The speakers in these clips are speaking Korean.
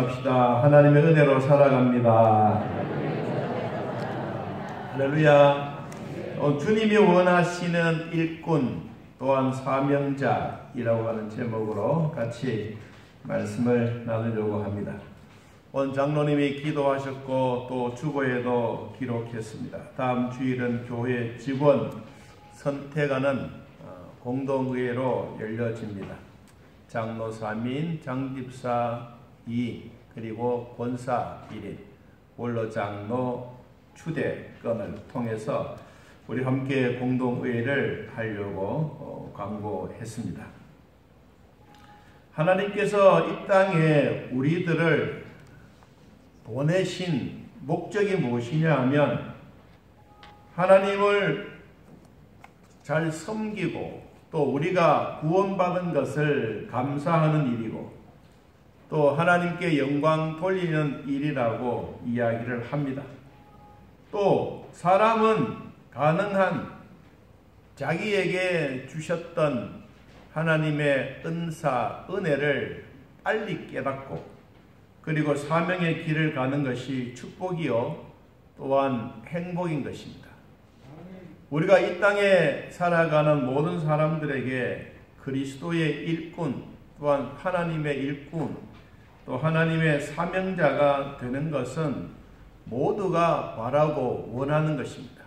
합시다. 하나님의 은혜로 살아갑니다. 할렐루야. 주님이 원하시는 일꾼 또한 사명자이라고 하는 제목으로 같이 말씀을 나누려고 합니다. 오늘 장로님이 기도하셨고 또 주보에도 기록했습니다. 다음 주일은 교회 직원 선택하는 공동의회로 열려집니다. 장로 3인, 장집사 2, 그리고 권사 1인, 원로장로 추대권을 통해서 우리 함께 공동의회를 하려고 광고했습니다. 하나님께서 이 땅에 우리들을 보내신 목적이 무엇이냐 하면 하나님을 잘 섬기고 또 우리가 구원받은 것을 감사하는 일이고 또 하나님께 영광 돌리는 일이라고 이야기를 합니다. 또 사람은 가능한 자기에게 주셨던 하나님의 은사, 은혜를 빨리 깨닫고 그리고 사명의 길을 가는 것이 축복이요 또한 행복인 것입니다. 우리가 이 땅에 살아가는 모든 사람들에게 그리스도의 일꾼 또한 하나님의 일꾼 또 하나님의 사명자가 되는 것은 모두가 바라고 원하는 것입니다.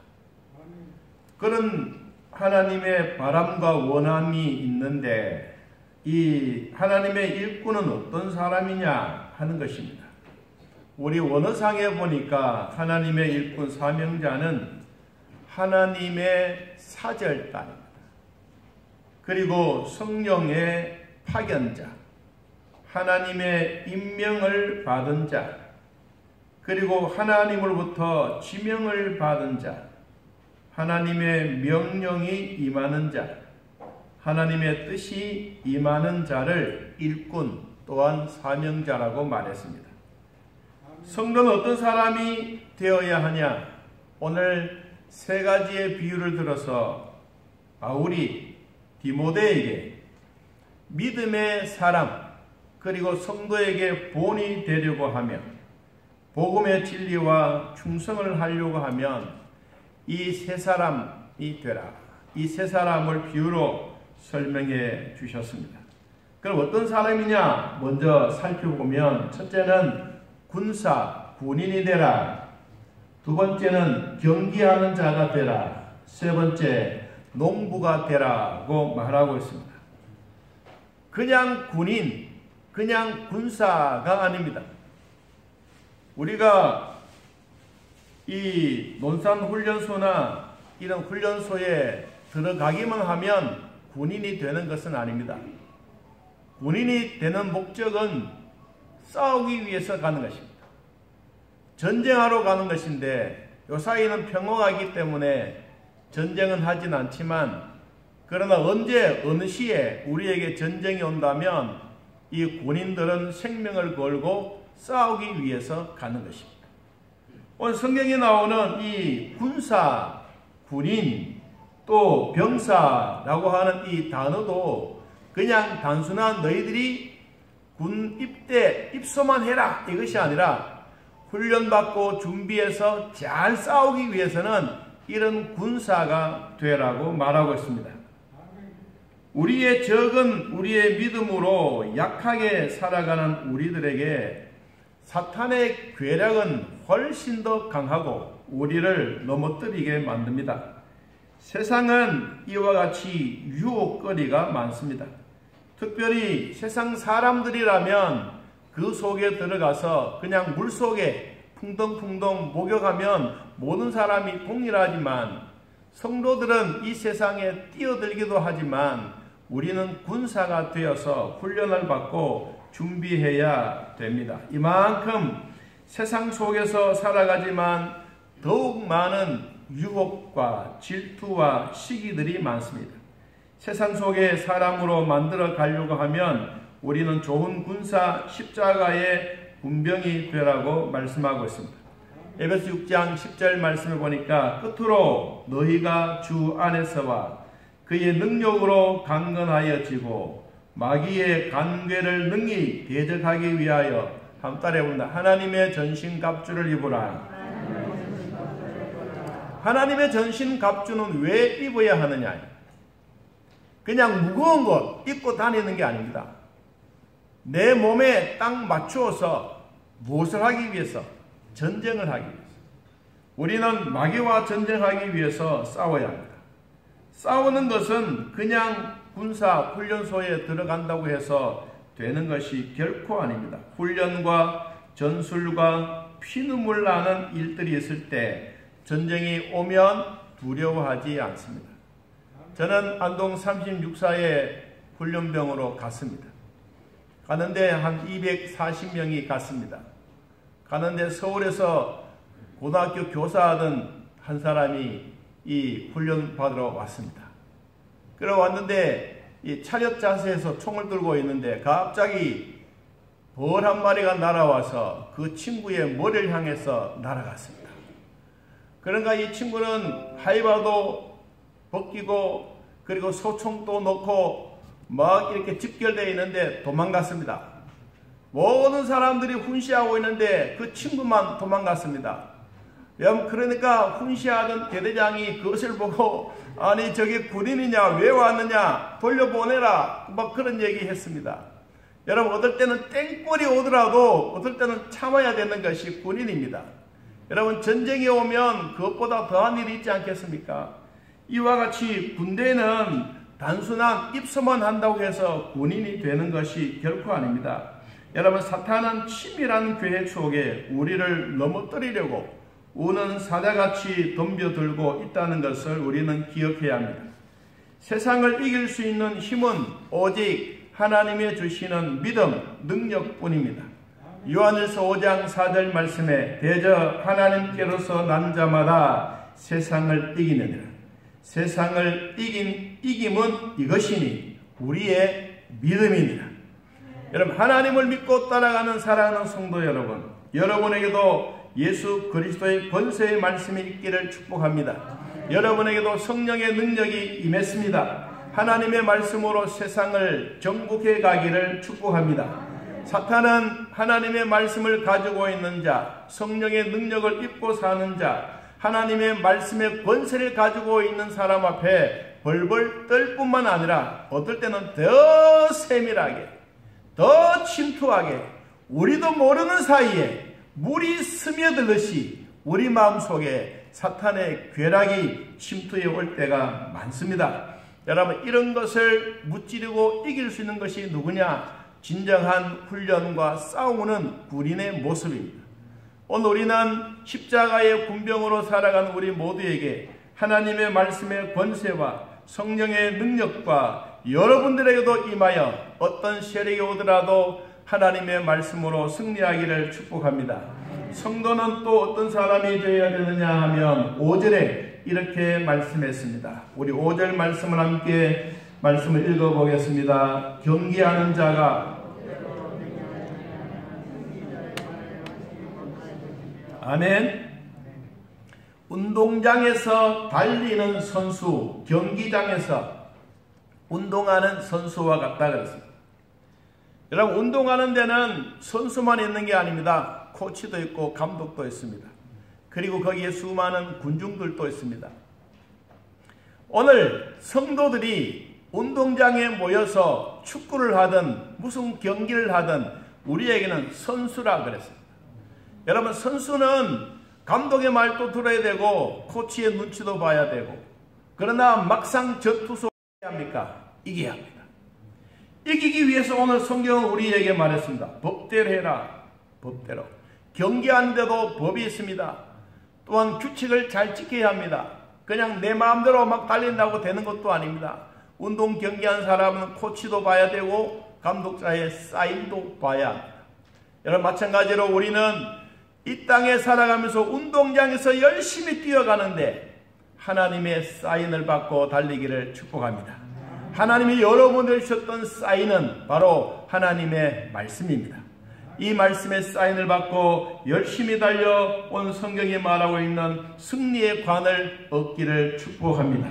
그런 하나님의 바람과 원함이 있는데 이 하나님의 일꾼은 어떤 사람이냐 하는 것입니다. 우리 원어상에 보니까 하나님의 일꾼 사명자는 하나님의 사절단입니다. 그리고 성령의 파견자, 하나님의 임명을 받은 자, 그리고 하나님으로부터 지명을 받은 자, 하나님의 명령이 임하는 자, 하나님의 뜻이 임하는 자를 일꾼 또한 사명자라고 말했습니다. 성도는 어떤 사람이 되어야 하냐? 오늘 세 가지의 비유를 들어서 바울이 디모데에게 믿음의 사람 그리고 성도에게 본이 되려고 하며 복음의 진리와 충성을 하려고 하면 이 세 사람이 되라. 이 세 사람을 비유로 설명해 주셨습니다. 그럼 어떤 사람이냐? 먼저 살펴보면 첫째는 군사, 군인이 되라. 두 번째는 경기하는 자가 되라. 세 번째, 농부가 되라고 말하고 있습니다. 그냥 군인, 그냥 군사가 아닙니다. 우리가 이 논산훈련소나 이런 훈련소에 들어가기만 하면 군인이 되는 것은 아닙니다. 군인이 되는 목적은 싸우기 위해서 가는 것입니다. 전쟁하러 가는 것인데 요사이는 평화가 있기 때문에 전쟁은 하진 않지만 그러나 언제 어느 시에 우리에게 전쟁이 온다면 이 군인들은 생명을 걸고 싸우기 위해서 가는 것입니다. 오늘 성경에 나오는 이 군사, 군인, 또 병사라고 하는 이 단어도 그냥 단순한 너희들이 군 입대, 입소만 해라 이것이 아니라 훈련받고 준비해서 잘 싸우기 위해서는 이런 군사가 되라고 말하고 있습니다. 우리의 적은 우리의 믿음으로 약하게 살아가는 우리들에게 사탄의 괴력은 훨씬 더 강하고 우리를 넘어뜨리게 만듭니다. 세상은 이와 같이 유혹거리가 많습니다. 특별히 세상 사람들이라면 그 속에 들어가서 그냥 물속에 풍덩풍덩 목욕하면 모든 사람이 동일하지만 성도들은 이 세상에 뛰어들기도 하지만 우리는 군사가 되어서 훈련을 받고 준비해야 됩니다. 이만큼 세상 속에서 살아가지만 더욱 많은 유혹과 질투와 시기들이 많습니다. 세상 속에 사람으로 만들어 가려고 하면 우리는 좋은 군사 십자가의 군병이 되라고 말씀하고 있습니다. 에베소 6장 10절 말씀을 보니까 끝으로 너희가 주 안에서와 그의 능력으로 강건하여지고 마귀의 간괴를 능히 대적하기 위하여 한번 따라해봅니다. 하나님의 전신갑주를 입으라. 하나님의 전신갑주는 왜 입어야 하느냐? 그냥 무거운 것 입고 다니는 게 아닙니다. 내 몸에 딱 맞추어서 무엇을 하기 위해서? 전쟁을 하기 위해서. 우리는 마귀와 전쟁하기 위해서 싸워야 합니다. 싸우는 것은 그냥 군사 훈련소에 들어간다고 해서 되는 것이 결코 아닙니다. 훈련과 전술과 피눈물 나는 일들이 있을 때 전쟁이 오면 두려워하지 않습니다. 저는 안동 36사의 훈련병으로 갔습니다. 가는데 한 240명이 갔습니다. 가는데 서울에서 고등학교 교사하던 한 사람이 이 훈련 받으러 왔습니다. 그러 왔는데 이 차렷 자세에서 총을 들고 있는데 갑자기 벌 한 마리가 날아와서 그 친구의 머리를 향해서 날아갔습니다. 그러니까 이 친구는 하이바도 벗기고 그리고 소총도 놓고 막 이렇게 집결되어 있는데 도망갔습니다. 모든 사람들이 훈시하고 있는데 그 친구만 도망갔습니다. 그러니까 훈시하던 대대장이 그것을 보고 아니 저게 군인이냐 왜 왔느냐 돌려보내라 막 그런 얘기 했습니다. 여러분 어떨 때는 땡벌이 오더라도 어떨 때는 참아야 되는 것이 군인입니다. 여러분 전쟁이 오면 그것보다 더한 일이 있지 않겠습니까? 이와 같이 군대는 단순한 입소만 한다고 해서 군인이 되는 것이 결코 아닙니다. 여러분 사탄은 치밀한 계획 속에 우리를 넘어뜨리려고 우는 사자같이 덤벼들고 있다는 것을 우리는 기억해야 합니다. 세상을 이길 수 있는 힘은 오직 하나님의 주시는 믿음, 능력뿐입니다. 요한일서 5장 4절 말씀에 대저 하나님께로서 난 자마다 세상을 이기느니라. 세상을 이김은 이것이니 우리의 믿음이니라. 여러분 하나님을 믿고 따라가는 사랑하는 성도 여러분, 여러분에게도 예수 그리스도의 권세의 말씀이 있기를 축복합니다. 여러분에게도 성령의 능력이 임했습니다. 하나님의 말씀으로 세상을 정복해 가기를 축복합니다. 사탄은 하나님의 말씀을 가지고 있는 자, 성령의 능력을 입고 사는 자, 하나님의 말씀의 권세를 가지고 있는 사람 앞에 벌벌 떨 뿐만 아니라 어떨 때는 더 세밀하게, 더 침투하게 우리도 모르는 사이에 물이 스며들듯이 우리 마음속에 사탄의 괴락이 침투해 올 때가 많습니다. 여러분 이런 것을 무찌르고 이길 수 있는 것이 누구냐? 진정한 훈련과 싸우는 군인의 모습입니다. 오늘 우리는 십자가의 군병으로 살아가는 우리 모두에게 하나님의 말씀의 권세와 성령의 능력과 여러분들에게도 임하여 어떤 세력이 오더라도 하나님의 말씀으로 승리하기를 축복합니다. 성도는 또 어떤 사람이 되어야 되느냐 하면 5절에 이렇게 말씀했습니다. 우리 5절 말씀을 함께 말씀을 읽어보겠습니다. 경계하는 자가 아멘. 운동장에서 달리는 선수, 경기장에서 운동하는 선수와 같다 그랬습니다. 여러분 운동하는 데는 선수만 있는 게 아닙니다. 코치도 있고 감독도 있습니다. 그리고 거기에 수많은 군중들도 있습니다. 오늘 성도들이 운동장에 모여서 축구를 하든 무슨 경기를 하든 우리에게는 선수라 그랬습니다. 여러분 선수는 감독의 말도 들어야 되고 코치의 눈치도 봐야 되고 그러나 막상 전투 속에 합니까? 이겨야 합니다. 이기기 위해서 오늘 성경은 우리에게 말했습니다. 법대로 해라. 법대로. 경기하는데도 법이 있습니다. 또한 규칙을 잘 지켜야 합니다. 그냥 내 마음대로 막 달린다고 되는 것도 아닙니다. 운동 경기하는 사람은 코치도 봐야 되고 감독자의 사인도 봐야 합니다. 여러분 마찬가지로 우리는 이 땅에 살아가면서 운동장에서 열심히 뛰어가는데 하나님의 사인을 받고 달리기를 축복합니다. 하나님이 여러분들 주셨던 사인은 바로 하나님의 말씀입니다. 이 말씀의 사인을 받고 열심히 달려온 성경이 말하고 있는 승리의 관을 얻기를 축복합니다.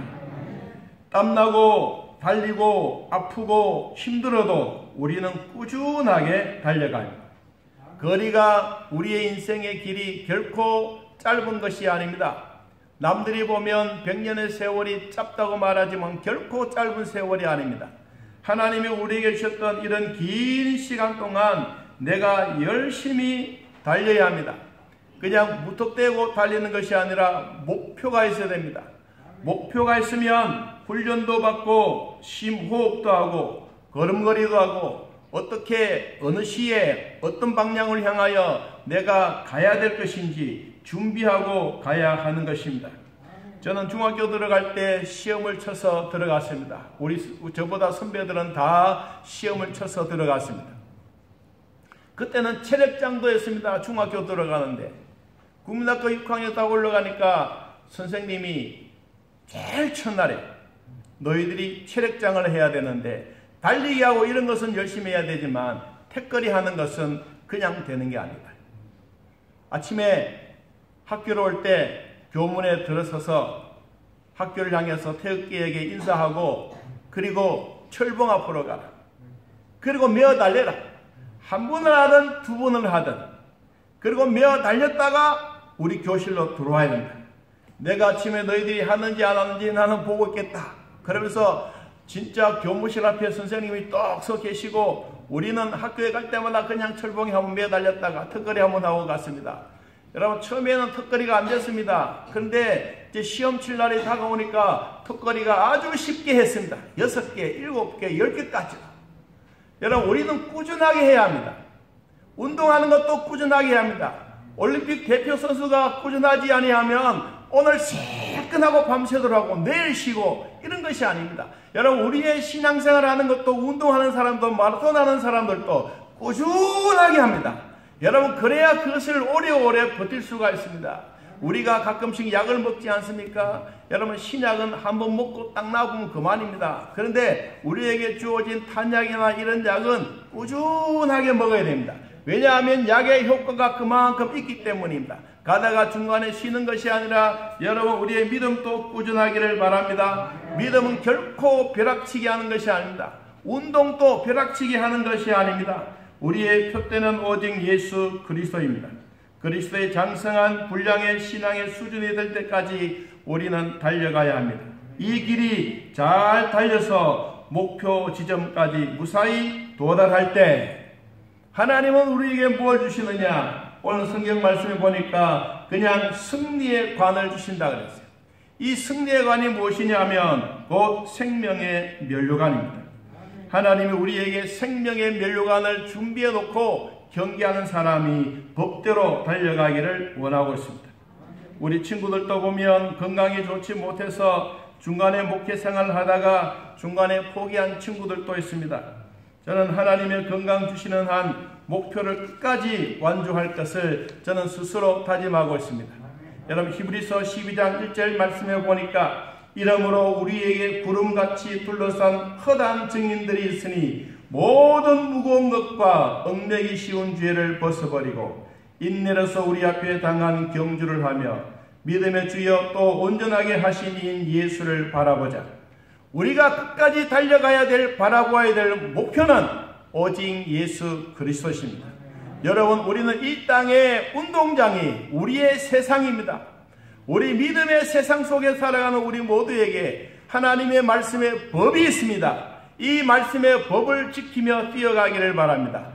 땀나고 달리고 아프고 힘들어도 우리는 꾸준하게 달려갑니다. 거리가 우리의 인생의 길이 결코 짧은 것이 아닙니다. 남들이 보면 100년의 세월이 짧다고 말하지만 결코 짧은 세월이 아닙니다. 하나님이 우리에게 주셨던 이런 긴 시간 동안 내가 열심히 달려야 합니다. 그냥 무턱대고 달리는 것이 아니라 목표가 있어야 됩니다. 목표가 있으면 훈련도 받고 심호흡도 하고 걸음걸이도 하고 어떻게 어느 시에 어떤 방향을 향하여 내가 가야 될 것인지 준비하고 가야 하는 것입니다. 저는 중학교 들어갈 때 시험을 쳐서 들어갔습니다. 저보다 선배들은 다 시험을 쳐서 들어갔습니다. 그때는 체력장도였습니다. 중학교 들어가는데 국민학교 6학년 딱 올라가니까 선생님이 제일 첫날에 너희들이 체력장을 해야 되는데 달리기하고 이런 것은 열심히 해야 되지만 태권이 하는 것은 그냥 되는 게 아니다. 아침에 학교로 올 때 교문에 들어서서 학교를 향해서 태극기에게 인사하고 그리고 철봉 앞으로 가라. 그리고 메어 달려라. 한 번을 하든 두 번을 하든 그리고 메어 달렸다가 우리 교실로 들어와야 된다. 내가 아침에 너희들이 하는지 안 하는지 나는 보고 있겠다. 그러면서 진짜 교무실 앞에 선생님이 떡 서 계시고 우리는 학교에 갈 때마다 그냥 철봉에 한번 메어 달렸다가 턱걸이 한번 하고 갔습니다. 여러분 처음에는 턱걸이가 안 됐습니다. 그런데 이제 시험 칠 날이 다가오니까 턱걸이가 아주 쉽게 했습니다. 6개, 7개, 10개까지. 여러분 우리는 꾸준하게 해야 합니다. 운동하는 것도 꾸준하게 해야 합니다. 올림픽 대표 선수가 꾸준하지 아니하면 오늘 실끈하고 밤새도록 하고 내일 쉬고 이런 것이 아닙니다. 여러분 우리의 신앙생활 하는 것도 운동하는 사람도 마라톤 하는 사람들도 꾸준하게 합니다. 여러분 그래야 그것을 오래오래 버틸 수가 있습니다. 우리가 가끔씩 약을 먹지 않습니까? 여러분 신약은 한번 먹고 딱 나오면 그만입니다. 그런데 우리에게 주어진 탄약이나 이런 약은 꾸준하게 먹어야 됩니다. 왜냐하면 약의 효과가 그만큼 있기 때문입니다. 가다가 중간에 쉬는 것이 아니라 여러분 우리의 믿음도 꾸준하기를 바랍니다. 믿음은 결코 벼락치기 하는 것이 아닙니다. 운동도 벼락치기 하는 것이 아닙니다. 우리의 표대는 오직 예수 그리스도입니다. 그리스도의 장성한 분량의 신앙의 수준이 될 때까지 우리는 달려가야 합니다. 이 길이 잘 달려서 목표 지점까지 무사히 도달할 때 하나님은 우리에게 뭘 주시느냐? 오늘 성경 말씀에 보니까 그냥 승리의 관을 주신다 그랬어요. 이 승리의 관이 무엇이냐면 곧 생명의 면류관입니다. 하나님이 우리에게 생명의 면류관을 준비해 놓고 경계하는 사람이 법대로 달려가기를 원하고 있습니다. 우리 친구들도 보면 건강이 좋지 못해서 중간에 목회 생활을 하다가 중간에 포기한 친구들도 있습니다. 저는 하나님의 건강 주시는 한 목표를 끝까지 완주할 것을 저는 스스로 다짐하고 있습니다. 여러분 히브리서 12장 1절 말씀해 보니까 이러므로 우리에게 구름같이 둘러싼 허다한 증인들이 있으니 모든 무거운 것과 얽매기 쉬운 죄를 벗어버리고 인내로서 우리 앞에 당한 경주를 하며 믿음의 주여 또 온전하게 하신 이인 예수를 바라보자. 우리가 끝까지 달려가야 될 바라보아야 될 목표는 오직 예수 그리스도십니다. 여러분 우리는 이 땅의 운동장이 우리의 세상입니다. 우리 믿음의 세상 속에 살아가는 우리 모두에게 하나님의 말씀의 법이 있습니다. 이 말씀의 법을 지키며 뛰어가기를 바랍니다.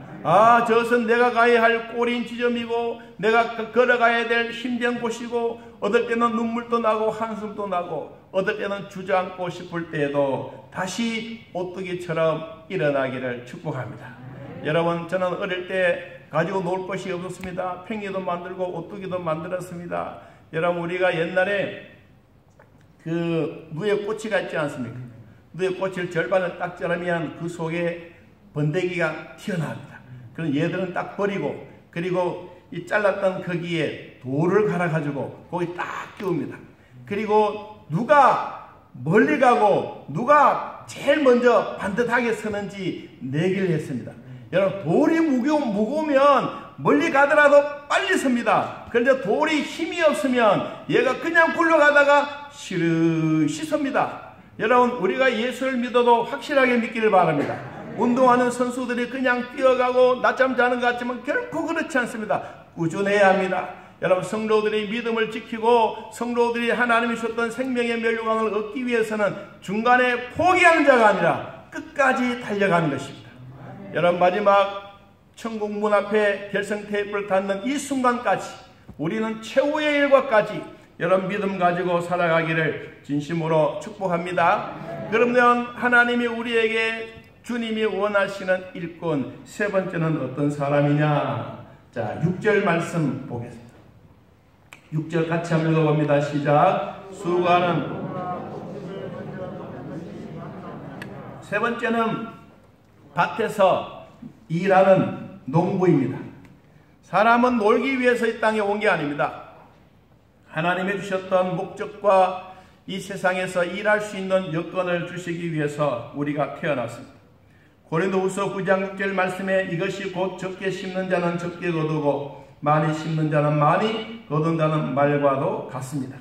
저것은 내가 가야 할 꼬린 지점이고 내가 걸어가야 될 힘든 곳이고 어떨 때는 눈물도 나고 한숨도 나고 어떨 때는 주저앉고 싶을 때에도 다시 오뚜기처럼 일어나기를 축복합니다. 여러분 저는 어릴 때 가지고 놀 것이 없었습니다. 팽이도 만들고 오뚜기도 만들었습니다. 여러분 우리가 옛날에 그 누에 꼬치가 있지 않습니까? 누에 꼬치를 절반을 딱 자르면 그 속에 번데기가 튀어나옵니다. 그럼 얘들은 딱 버리고 그리고 이 잘랐던 거기에 돌을 갈아가지고 거기 딱 끼웁니다. 그리고 누가 멀리 가고 누가 제일 먼저 반듯하게 서는지 내기를 했습니다. 여러분 돌이 무거우면 멀리 가더라도 빨리 섭니다. 그런데 돌이 힘이 없으면 얘가 그냥 굴러가다가 시르시 섭니다. 여러분 우리가 예수를 믿어도 확실하게 믿기를 바랍니다. 운동하는 선수들이 그냥 뛰어가고 낮잠 자는 것 같지만 결코 그렇지 않습니다. 꾸준해야 합니다. 여러분, 성도들이 믿음을 지키고 성도들이 하나님이 주셨던 생명의 멸류관을 얻기 위해서는 중간에 포기하는 자가 아니라 끝까지 달려가는 것입니다. 여러분, 마지막 천국 문 앞에 결성 테이프를 닫는 이 순간까지 우리는 최후의 일과까지 여러분 믿음 가지고 살아가기를 진심으로 축복합니다. 그러면 하나님이 우리에게 주님이 원하시는 일꾼 세 번째는 어떤 사람이냐? 자, 6절 말씀 보겠습니다. 6절 같이 한번 읽어봅니다. 시작. 수고하는 세 번째는 밭에서 일하는 농부입니다. 사람은 놀기 위해서 이 땅에 온 게 아닙니다. 하나님이 주셨던 목적과 이 세상에서 일할 수 있는 여건을 주시기 위해서 우리가 태어났습니다. 고린도후서 9장 6절 말씀에 이것이 곧 적게 심는 자는 적게 거두고 많이 심는 자는 많이 거둔다는 말과도 같습니다.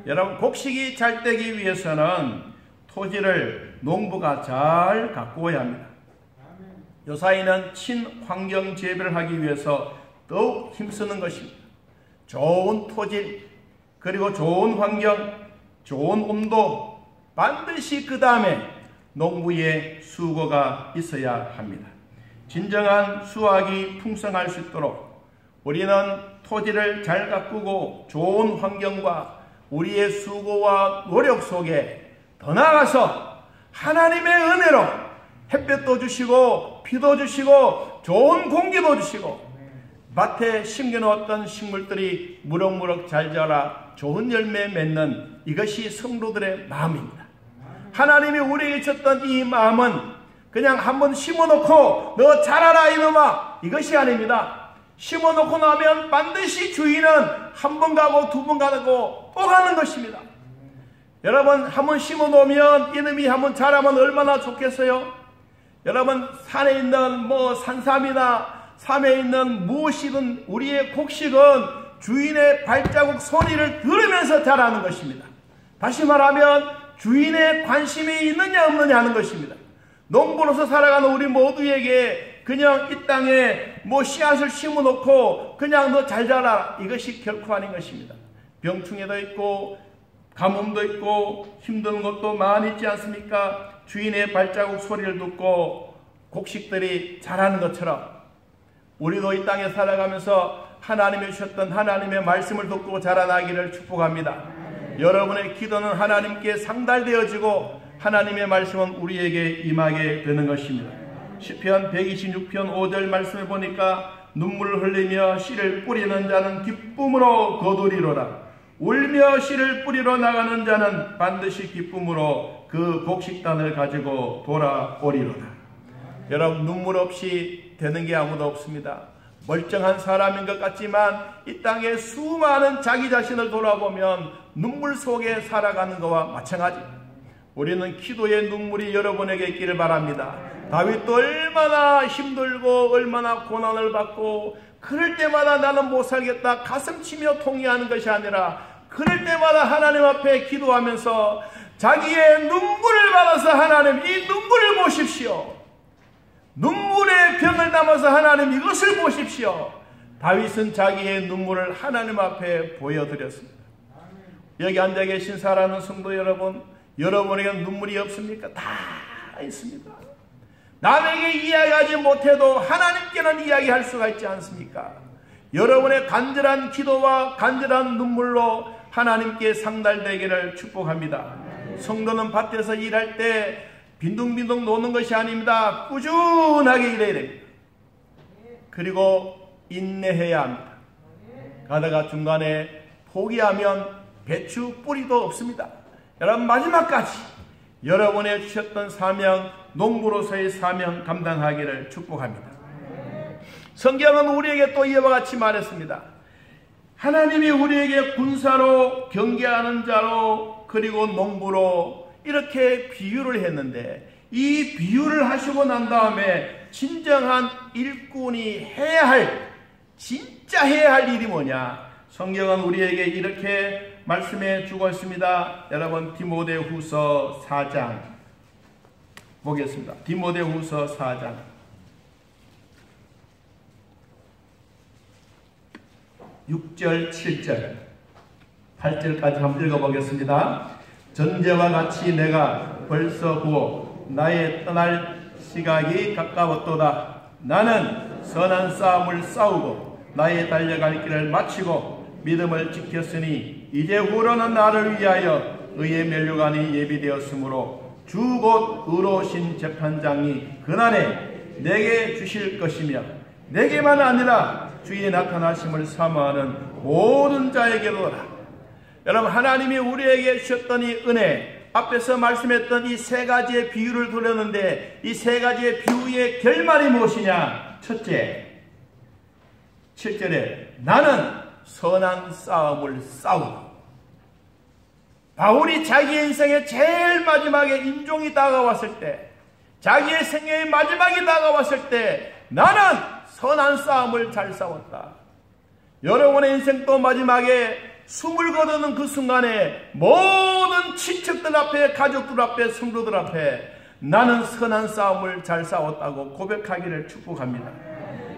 여러분, 곡식이 잘 되기 위해서는 토지를 농부가 잘 가꾸어야 합니다. 요사이는 친환경 재배를 하기 위해서 더욱 힘쓰는 것입니다. 좋은 토질, 그리고 좋은 환경, 좋은 온도, 반드시 그 다음에 농부의 수고가 있어야 합니다. 진정한 수확이 풍성할 수 있도록 우리는 토지를 잘 가꾸고 좋은 환경과 우리의 수고와 노력 속에 더 나아가서 하나님의 은혜로 햇볕도 주시고 비도 주시고 좋은 공기도 주시고 밭에 심겨놓았던 식물들이 무럭무럭 잘 자라 좋은 열매 맺는 이것이 성도들의 마음입니다. 하나님이 우리에게 주셨던 이 마음은 그냥 한번 심어놓고 너 자라라 이놈아, 이것이 아닙니다. 심어놓고 나면 반드시 주인은 한 번 가고 두 번 가고 또 가는 것입니다. 여러분, 한번 심어놓으면 이놈이 한번 자라면 얼마나 좋겠어요? 여러분, 산에 있는 산삼이나 삶에 있는 무엇이든 우리의 곡식은 주인의 발자국 소리를 들으면서 자라는 것입니다. 다시 말하면 주인의 관심이 있느냐 없느냐 하는 것입니다. 농부로서 살아가는 우리 모두에게 그냥 이 땅에 씨앗을 심어놓고 그냥 너 잘 자라, 이것이 결코 아닌 것입니다. 병충해도 있고 가뭄도 있고 힘든 것도 많이 있지 않습니까? 주인의 발자국 소리를 듣고 곡식들이 자라는 것처럼 우리도 이 땅에 살아가면서 하나님이 주셨던 하나님의 말씀을 듣고 자라나기를 축복합니다. 여러분의 기도는 하나님께 상달되어지고 하나님의 말씀은 우리에게 임하게 되는 것입니다. 시편 126편 5절 말씀을 보니까 눈물을 흘리며 씨를 뿌리는 자는 기쁨으로 거두리로다. 울며 씨를 뿌리러 나가는 자는 반드시 기쁨으로 그 곡식단을 가지고 돌아오리로다. 여러분, 눈물 없이 되는 게 아무도 없습니다. 멀쩡한 사람인 것 같지만 이 땅에 수많은 자기 자신을 돌아보면 눈물 속에 살아가는 것과 마찬가지입니다. 우리는 기도의 눈물이 여러분에게 있기를 바랍니다. 다윗도 얼마나 힘들고 얼마나 고난을 받고 그럴 때마다 나는 못 살겠다 가슴 치며 통회하는 것이 아니라 그럴 때마다 하나님 앞에 기도하면서 자기의 눈물을 받아서 하나님 이 눈물을 보십시오. 눈물의 병을 담아서 하나님 이것을 보십시오. 다윗은 자기의 눈물을 하나님 앞에 보여드렸습니다. 여기 앉아 계신 사랑하는 성도 여러분, 여러분에게 눈물이 없습니까? 다 있습니다. 남에게 이야기하지 못해도 하나님께는 이야기할 수가 있지 않습니까? 여러분의 간절한 기도와 간절한 눈물로 하나님께 상달되기를 축복합니다. 성도는 밭에서 일할 때 빈둥빈둥 노는 것이 아닙니다. 꾸준하게 일해야 됩니다. 그리고 인내해야 합니다. 가다가 중간에 포기하면 배추 뿌리도 없습니다. 여러분, 마지막까지 여러분의 주셨던 사명, 농부로서의 사명 감당하기를 축복합니다. 성경은 우리에게 또 이와 같이 말했습니다. 하나님이 우리에게 군사로 경계하는 자로 그리고 농부로 이렇게 비유를 했는데 이 비유를 하시고 난 다음에 진정한 일꾼이 해야 할, 진짜 해야 할 일이 뭐냐? 성경은 우리에게 이렇게 말씀해 주고 있습니다. 여러분, 디모데후서 4장 보겠습니다. 디모데후서 4장 6절, 7절, 8절까지 한번 읽어보겠습니다. 전제와 같이 내가 벌써 구워 나의 떠날 시각이 가까웠도다. 나는 선한 싸움을 싸우고 나의 달려갈 길을 마치고 믿음을 지켰으니 이제후로는 나를 위하여 의의 면류관이 예비되었으므로 주 곧 의로우신 재판장이 그날에 내게 주실 것이며 내게만 아니라 주의 나타나심을 사모하는 모든 자에게로라. 여러분, 하나님이 우리에게 주셨던 이 은혜, 앞에서 말씀했던 이 세 가지의 비유를 들었는데 이 세 가지의 비유의 결말이 무엇이냐? 첫째, 7절에 나는 선한 싸움을 싸우고, 바울이 자기의 인생의 제일 마지막에 임종이 다가왔을 때, 자기의 생애의 마지막이 다가왔을 때 나는 선한 싸움을 잘 싸웠다. 여러분의 인생도 마지막에 숨을 거두는 그 순간에 모든 친척들 앞에, 가족들 앞에, 성도들 앞에 나는 선한 싸움을 잘 싸웠다고 고백하기를 축복합니다.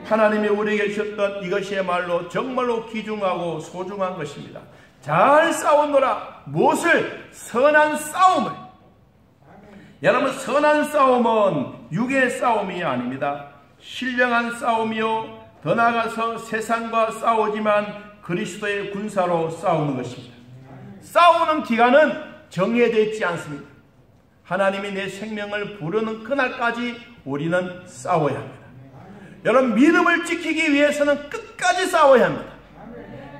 하나님이 우리에게 주셨던 이것이야말로 정말로 귀중하고 소중한 것입니다. 잘 싸우노라. 무엇을? 선한 싸움을. 여러분, 선한 싸움은 육의 싸움이 아닙니다. 신령한 싸움이요, 더 나아가서 세상과 싸우지만 그리스도의 군사로 싸우는 것입니다. 싸우는 기간은 정해져 있지 않습니다. 하나님이 내 생명을 부르는 그날까지 우리는 싸워야 합니다. 여러분, 믿음을 지키기 위해서는 끝까지 싸워야 합니다.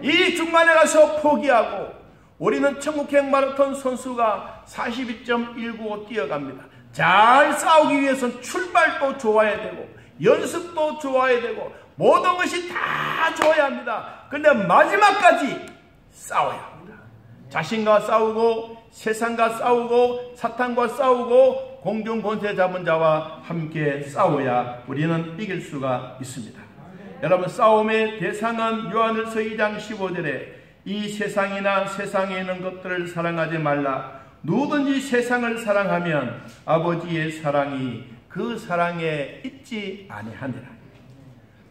이 중간에 가서 포기하고 우리는 천국행 마라톤 선수가 42.195 뛰어갑니다. 잘 싸우기 위해서는 출발도 좋아야 되고 연습도 좋아야 되고 모든 것이 다 좋아야 합니다. 그런데 마지막까지 싸워야 합니다. 자신과 싸우고 세상과 싸우고 사탄과 싸우고 공중 권세 잡은 자와 함께 싸워야 우리는 이길 수가 있습니다. 여러분, 싸움의 대상은 요한일서 2장 15절에 이 세상이나 세상에 있는 것들을 사랑하지 말라. 누구든지 세상을 사랑하면 아버지의 사랑이 그 사랑에 있지 아니하니라.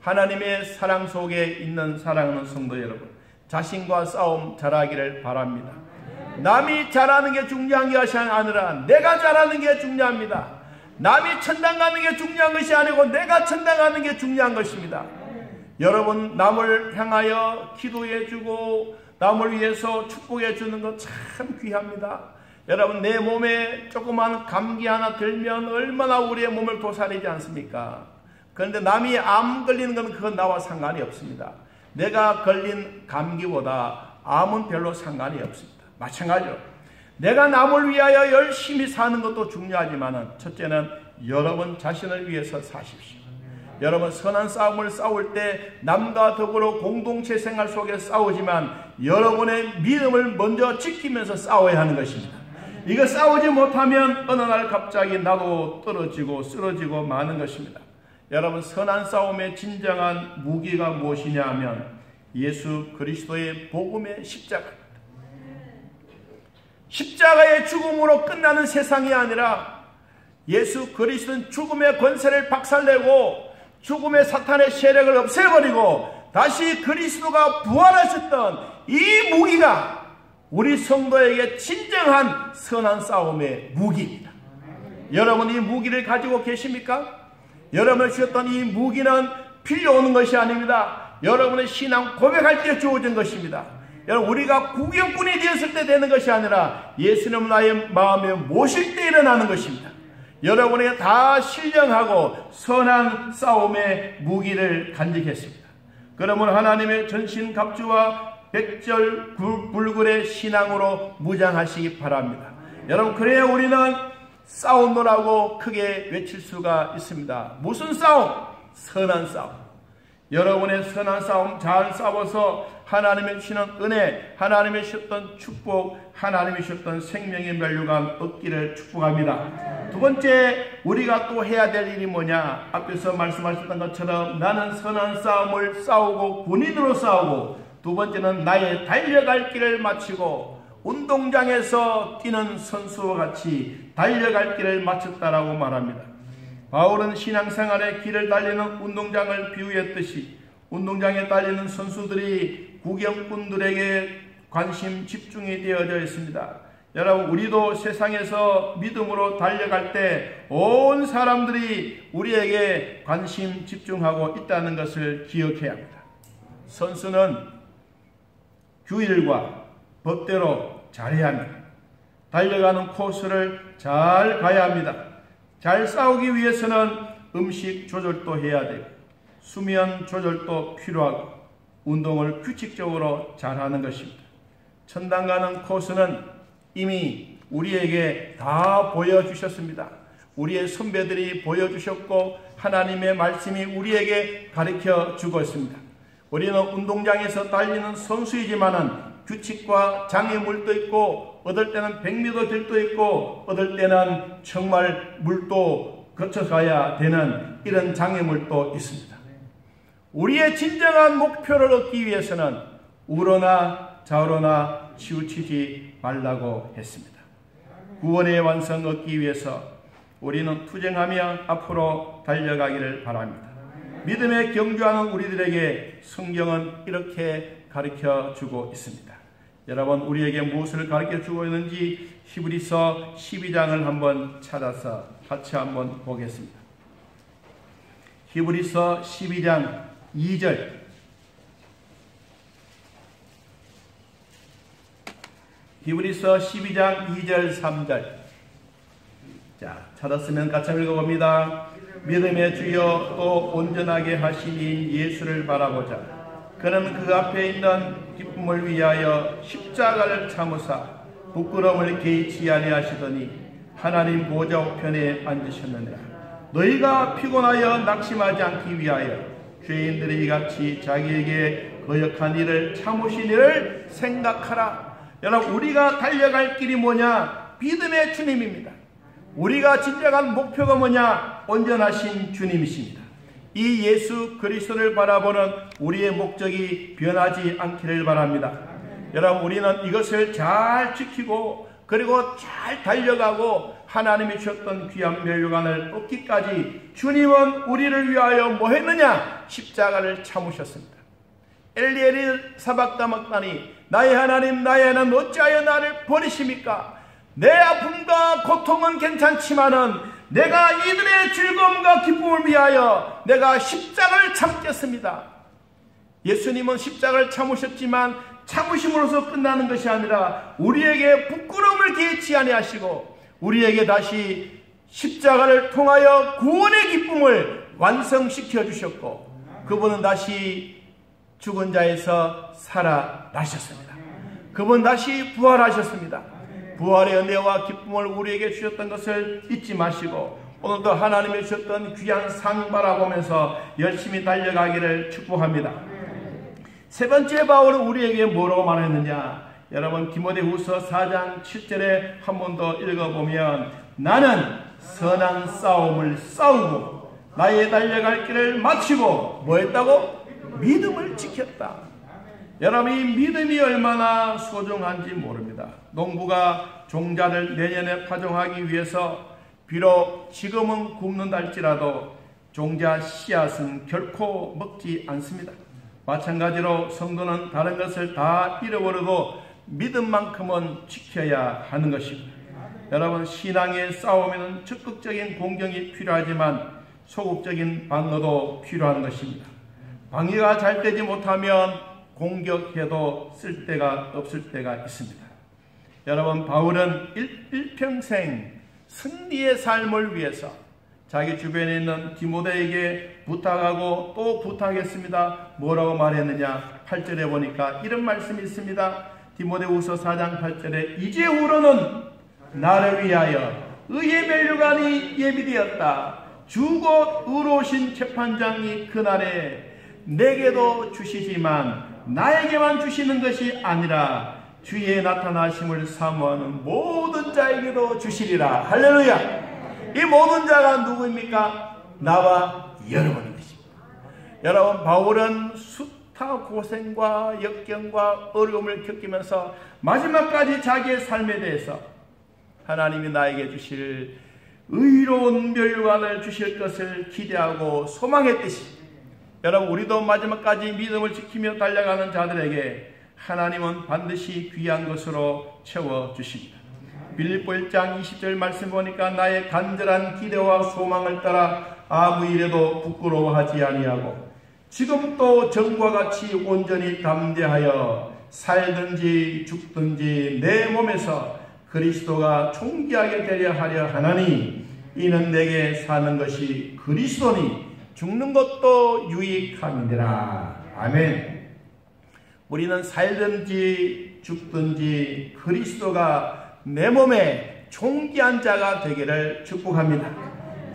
하나님의 사랑 속에 있는 사랑하는 성도 여러분, 자신과 싸움 잘하기를 바랍니다. 남이 잘하는 게 중요한 것이 아니라 내가 잘하는 게 중요합니다. 남이 천당 가는 게 중요한 것이 아니고 내가 천당 가는 게 중요한 것입니다. 여러분, 남을 향하여 기도해주고 남을 위해서 축복해주는 것 참 귀합니다. 여러분, 내 몸에 조그마한 감기 하나 들면 얼마나 우리의 몸을 도살리지 않습니까? 그런데 남이 암 걸리는 건 그건 나와 상관이 없습니다. 내가 걸린 감기보다 암은 별로 상관이 없습니다. 마찬가지로 내가 남을 위하여 열심히 사는 것도 중요하지만 첫째는 여러분 자신을 위해서 사십시오. 여러분, 선한 싸움을 싸울 때 남과 더불어 공동체 생활 속에 싸우지만 여러분의 믿음을 먼저 지키면서 싸워야 하는 것입니다. 이거 싸우지 못하면 어느 날 갑자기 나도 떨어지고 쓰러지고 마는 것입니다. 여러분, 선한 싸움의 진정한 무기가 무엇이냐 하면 예수 그리스도의 복음의 십자가입니다. 십자가의 죽음으로 끝나는 세상이 아니라 예수 그리스도는 죽음의 권세를 박살내고 죽음의 사탄의 세력을 없애버리고 다시 그리스도가 부활하셨던 이 무기가 우리 성도에게 진정한 선한 싸움의 무기입니다. 여러분, 이 무기를 가지고 계십니까? 여러분을 주셨던 이 무기는 빌려오는 것이 아닙니다. 여러분의 신앙 고백할 때 주어진 것입니다. 여러분, 우리가 구경꾼이 되었을 때 되는 것이 아니라 예수님 나의 마음에 모실 때 일어나는 것입니다. 여러분에게 다 신령하고 선한 싸움의 무기를 간직했습니다. 그러면 하나님의 전신갑주와 백절불굴의 신앙으로 무장하시기 바랍니다. 여러분, 그래야 우리는 싸우노라고 크게 외칠 수가 있습니다. 무슨 싸움? 선한 싸움. 여러분의 선한 싸움 잘 싸워서 하나님의 주시는 은혜, 하나님의 주셨던 축복, 하나님의 주셨던 생명의 면류관 얻기를 축복합니다. 두 번째, 우리가 또 해야 될 일이 뭐냐? 앞에서 말씀하셨던 것처럼 나는 선한 싸움을 싸우고 군인으로 싸우고, 두 번째는 나의 달려갈 길을 마치고 운동장에서 뛰는 선수와 같이 달려갈 길을 마쳤다라고 말합니다. 바울은 신앙생활의 길을 달리는 운동장을 비유했듯이 운동장에 달리는 선수들이 구경꾼들에게 관심 집중이 되어져 있습니다. 여러분, 우리도 세상에서 믿음으로 달려갈 때 온 사람들이 우리에게 관심 집중하고 있다는 것을 기억해야 합니다. 선수는 규율과 법대로 잘해야 합니다. 달려가는 코스를 잘 가야 합니다. 잘 싸우기 위해서는 음식 조절도 해야 되고 수면 조절도 필요하고 운동을 규칙적으로 잘하는 것입니다. 천당 가는 코스는 이미 우리에게 다 보여주셨습니다. 우리의 선배들이 보여주셨고 하나님의 말씀이 우리에게 가르쳐 주고 있습니다. 우리는 운동장에서 달리는 선수이지만은 규칙과 장애물도 있고 어떨 때는 100m 길도 있고 어떨 때는 정말 물도 거쳐가야 되는 이런 장애물도 있습니다. 우리의 진정한 목표를 얻기 위해서는 우로나 좌우로나 치우치지 말라고 했습니다. 구원의 완성 얻기 위해서 우리는 투쟁하며 앞으로 달려가기를 바랍니다. 믿음에 경주하는 우리들에게 성경은 이렇게 가르쳐 주고 있습니다. 여러분, 우리에게 무엇을 가르쳐 주고 있는지 히브리서 12장을 한번 찾아서 같이 한번 보겠습니다. 히브리서 12장 2절. 히브리서 12장 2절 3절. 자, 찾았으면 같이 읽어봅니다. 믿음의 주여 또 온전하게 하시니 예수를 바라보자. 그는 그 앞에 있는 기쁨을 위하여 십자가를 참으사 부끄러움을 개의치 아니하시더니 하나님 보좌 우편에 앉으셨느니라. 너희가 피곤하여 낙심하지 않기 위하여 죄인들이 같이 자기에게 거역한 일을 참으신 일을 생각하라. 여러분, 우리가 달려갈 길이 뭐냐? 믿음의 주님입니다. 우리가 진정한 목표가 뭐냐? 온전하신 주님이십니다. 이 예수 그리스도를 바라보는 우리의 목적이 변하지 않기를 바랍니다. 여러분, 우리는 이것을 잘 지키고 그리고 잘 달려가고 하나님이 주셨던 귀한 멸류관을 얻기까지 주님은 우리를 위하여 뭐 했느냐? 십자가를 참으셨습니다. 엘리엘이 사박다막다니 나의 하나님 나의 하나님 어찌하여 나를 버리십니까? 내 아픔과 고통은 괜찮지만은 내가 이들의 즐거움과 기쁨을 위하여 내가 십자가를 참겠습니다. 예수님은 십자가를 참으셨지만 참으심으로써 끝나는 것이 아니라 우리에게 부끄러움을 개의치 아니하시고 우리에게 다시 십자가를 통하여 구원의 기쁨을 완성시켜 주셨고 그분은 다시 죽은 자에서 살아나셨습니다. 그분 다시 부활하셨습니다. 부활의 은혜와 기쁨을 우리에게 주셨던 것을 잊지 마시고 오늘도 하나님이 주셨던 귀한 상 바라보면서 열심히 달려가기를 축복합니다. 세 번째 바울은 우리에게 뭐라고 말했느냐? 여러분, 디모데후서 4장 7절에 한 번 더 읽어보면 나는 선한 싸움을 싸우고 나의 달려갈 길을 마치고 뭐 했다고? 믿음을 지켰다. 여러분, 이 믿음이 얼마나 소중한지 모릅니다. 농부가 종자를 내년에 파종하기 위해서 비록 지금은 굶는다 할지라도 종자 씨앗은 결코 먹지 않습니다. 마찬가지로 성도는 다른 것을 다 잃어버리고 믿음만큼은 지켜야 하는 것입니다. 여러분, 신앙의 싸움에는 적극적인 공격이 필요하지만 소극적인 방어도 필요한 것입니다. 방어가 잘 되지 못하면 공격해도 쓸데가 없을 때가 있습니다. 여러분, 바울은 일평생 승리의 삶을 위해서 자기 주변에 있는 디모데에게 부탁하고 또 부탁했습니다. 뭐라고 말했느냐? 8절에 보니까 이런 말씀이 있습니다. 디모데후서 4장 8절에 이제후로는 나를 위하여 의의 멸류관이 예비되었다. 주 곧 의로우신 재판장이 그날에 내게도 주시지만 나에게만 주시는 것이 아니라 주의 나타나심을 사모하는 모든 자에게도 주시리라. 할렐루야. 이 모든 자가 누구입니까? 나와 여러분인 것입니다. 여러분, 바울은 다 고생과 역경과 어려움을 겪으면서 마지막까지 자기의 삶에 대해서 하나님이 나에게 주실 의로운 멸관을 주실 것을 기대하고 소망했듯이 여러분 우리도 마지막까지 믿음을 지키며 달려가는 자들에게 하나님은 반드시 귀한 것으로 채워주십니다. 빌립보 1장 20절 말씀 보니까 나의 간절한 기대와 소망을 따라 아무 일에도 부끄러워하지 아니하고 지금 또 전과 같이 온전히 담대하여 살든지 죽든지 내 몸에서 그리스도가 존귀하게 되려 하려 하나니 이는 내게 사는 것이 그리스도니 죽는 것도 유익함이니라. 아멘. 우리는 살든지 죽든지 그리스도가 내 몸에 존귀한 자가 되기를 축복합니다.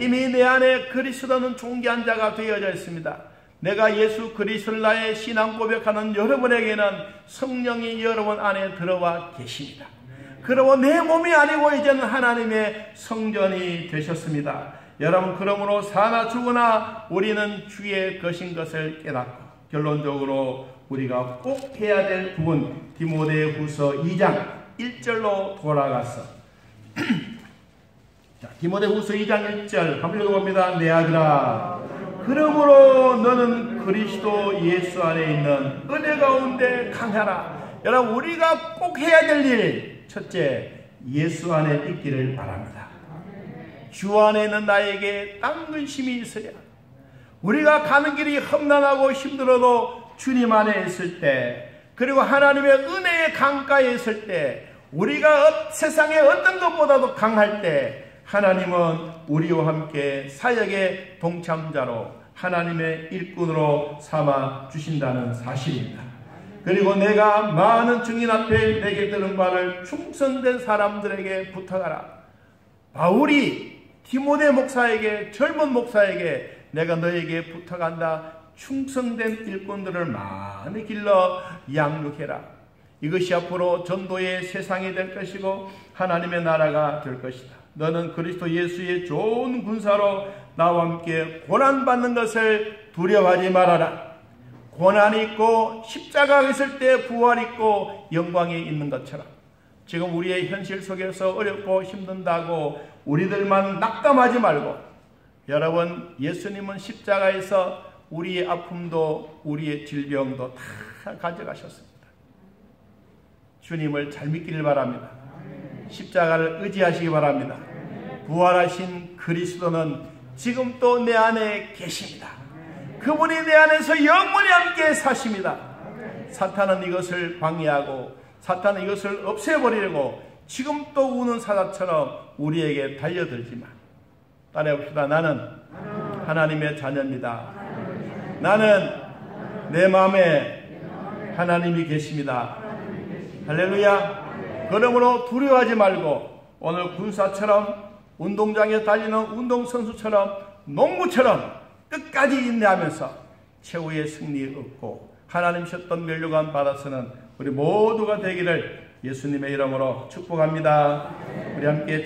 이미 내 안에 그리스도는 존귀한 자가 되어져 있습니다. 내가 예수 그리스도를 나의 신앙 고백하는 여러분에게는 성령이 여러분 안에 들어와 계십니다. 그러므로 내 몸이 아니고 이제는 하나님의 성전이 되셨습니다. 여러분 그러므로 사나 죽으나 우리는 주의 것인 것을 깨닫고 결론적으로 우리가 꼭 해야 될 부분 디모데후서 2장 1절로 돌아가서 자, 디모데후서 2장 1절 한번 읽어봅니다. 내 아들아 그러므로 너는 그리스도 예수 안에 있는 은혜 가운데 강하라. 여러분 우리가 꼭 해야 될 일 첫째 예수 안에 있기를 바랍니다. 주 안에 있는 나에게 딴 근심이 있어야 우리가 가는 길이 험난하고 힘들어도 주님 안에 있을 때 그리고 하나님의 은혜의 강가에 있을 때 우리가 세상의 어떤 것보다도 강할 때 하나님은 우리와 함께 사역의 동참자로 하나님의 일꾼으로 삼아 주신다는 사실입니다. 그리고 내가 많은 증인 앞에 내게 들은 바를 충성된 사람들에게 부탁하라. 바울이 디모데 목사에게 젊은 목사에게 내가 너에게 부탁한다. 충성된 일꾼들을 많이 길러 양육해라. 이것이 앞으로 전도의 세상이 될 것이고 하나님의 나라가 될 것이다. 너는 그리스도 예수의 좋은 군사로 나와 함께 고난받는 것을 두려워하지 말아라. 고난이 있고 십자가가 있을 때 부활이 있고 영광이 있는 것처럼 지금 우리의 현실 속에서 어렵고 힘든다고 우리들만 낙담하지 말고 여러분 예수님은 십자가에서 우리의 아픔도 우리의 질병도 다 가져가셨습니다. 주님을 잘 믿기를 바랍니다. 십자가를 의지하시기 바랍니다. 부활하신 그리스도는 지금 또 내 안에 계십니다. 그분이 내 안에서 영원히 함께 사십니다. 사탄은 이것을 방해하고 사탄은 이것을 없애버리려고 지금 또 우는 사자처럼 우리에게 달려들지만 따라해봅시다. 나는 하나님의 자녀입니다. 나는 내 마음에 하나님이 계십니다. 할렐루야. 그러므로 두려워하지 말고 오늘 군사처럼 운동장에 달리는 운동선수처럼 농구처럼 끝까지 인내하면서 최후의 승리 얻고 하나님 주셨던 면류관 받아서는 우리 모두가 되기를 예수님의 이름으로 축복합니다. 우리 함께